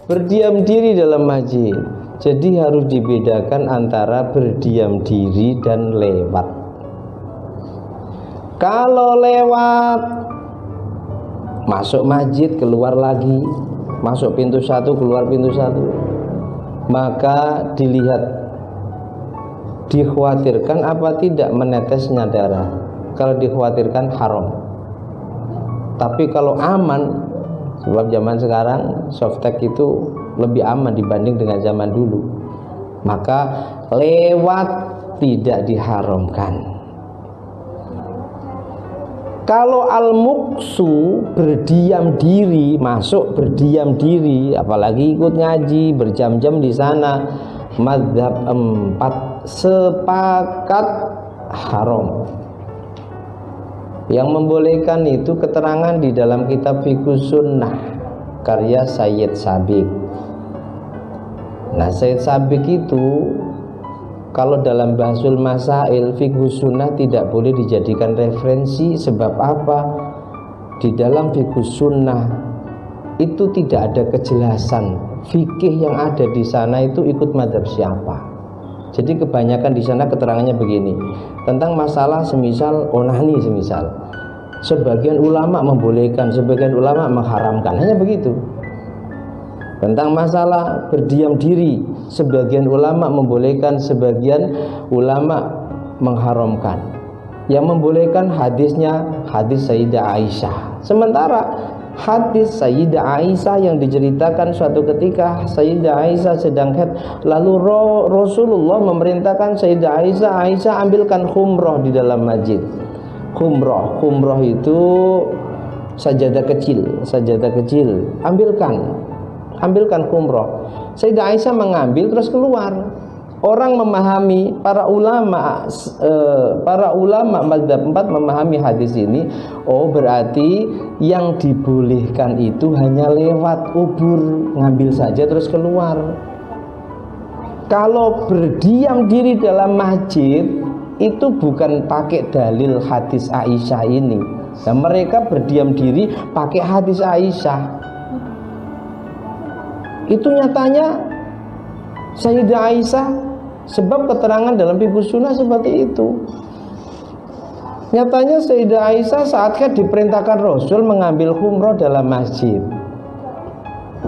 berdiam diri dalam masjid. Jadi harus dibedakan antara berdiam diri dan lewat. Kalau lewat, masuk masjid keluar lagi, masuk pintu satu keluar pintu satu, maka dilihat dikhawatirkan apa tidak menetesnya darah. Kalau dikhawatirkan haram. Tapi kalau aman, sebab zaman sekarang softtek itu lebih aman dibanding dengan zaman dulu, maka lewat tidak diharamkan. Kalau al-muksu berdiam diri, masuk berdiam diri, apalagi ikut ngaji berjam-jam di sana, mazhab 4 sepakat haram. Yang membolehkan itu keterangan di dalam kitab Fiqhus Sunnah karya Sayyid Sabiq. Nah, Sayyid Sabiq itu kalau dalam Bahsul Masail Fiqhus Sunnah tidak boleh dijadikan referensi. Sebab apa? Di dalam Fiqhus Sunnah itu tidak ada kejelasan fikih yang ada di sana itu ikut mazhab siapa. Jadi kebanyakan di sana keterangannya begini, tentang masalah semisal onani, semisal sebagian ulama membolehkan, sebagian ulama mengharamkan, hanya begitu. Tentang masalah berdiam diri, sebagian ulama membolehkan, sebagian ulama mengharamkan. Yang membolehkan hadisnya hadis Sayyidah Aisyah. Sementara hadis Sayyidah Aisyah yang diceritakan suatu ketika Sayyidah Aisyah sedang haid, lalu Rasulullah memerintahkan Sayyidah Aisyah, ambilkan khumroh di dalam masjid. Khumroh itu sajadah kecil, ambilkan khumroh. Sayyidah Aisyah mengambil terus keluar. Orang memahami, para ulama mazhab 4 memahami hadis ini, oh berarti yang dibolehkan itu hanya lewat ubur, ngambil saja terus keluar. Kalau berdiam diri dalam masjid itu bukan pakai dalil hadis Aisyah ini. Nah, mereka berdiam diri pakai hadis Aisyah. Itu nyatanya Sayyidah Aisyah, sebab keterangan dalam Fiqhus Sunnah seperti itu. Nyatanya Sayyidah Aisyah saat diperintahkan Rasul mengambil khumroh dalam masjid.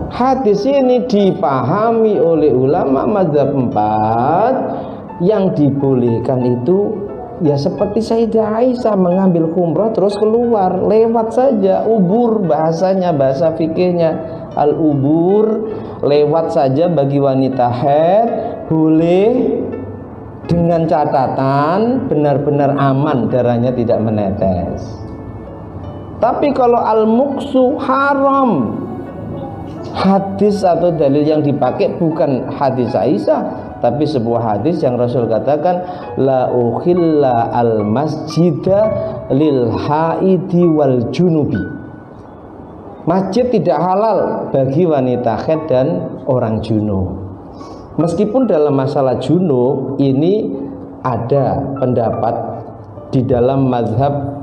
Hadis ini dipahami oleh ulama mazhab 4, yang dibolehkan itu ya seperti Sayyidah Aisyah mengambil khumroh terus keluar, lewat saja, ubur bahasanya, bahasa fikihnya al-ubur, lewat saja bagi wanita haid boleh, dengan catatan benar-benar aman, darahnya tidak menetes. Tapi kalau al-muksu haram. Hadis atau dalil yang dipakai bukan hadis Aisyah, tapi sebuah hadis yang Rasul katakan la ukhilla al-masjida lil haidi wal junubi. Masjid tidak halal bagi wanita haid dan orang junub. Meskipun dalam masalah junub ini ada pendapat di dalam mazhab,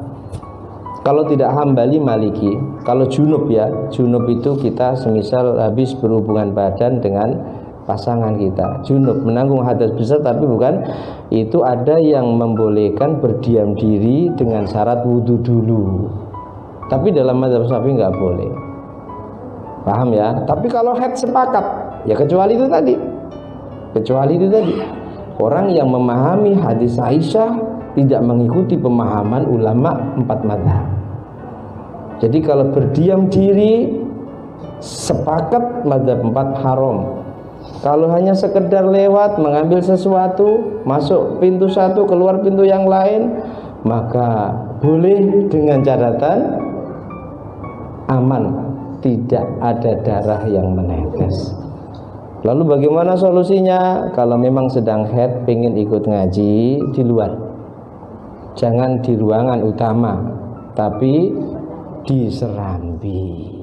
kalau tidak Hambali Maliki. Kalau junub ya, junub itu kita semisal habis berhubungan badan dengan pasangan kita, junub menanggung hadas besar, tapi bukan itu, ada yang membolehkan berdiam diri dengan syarat wudhu dulu. Tapi dalam mazhab Syafi'i nggak boleh. Paham ya? Tapi kalau haid sepakat, ya kecuali itu tadi. Orang yang memahami hadis Aisyah tidak mengikuti pemahaman ulama 4 mazhab. Jadi kalau berdiam diri sepakat mazhab 4 haram. Kalau hanya sekedar lewat mengambil sesuatu, masuk pintu satu keluar pintu yang lain, maka boleh dengan catatan aman, tidak ada darah yang menetes. Lalu bagaimana solusinya? Kalau memang sedang haid, pengen ikut ngaji di luar, jangan di ruangan utama, tapi di serambi.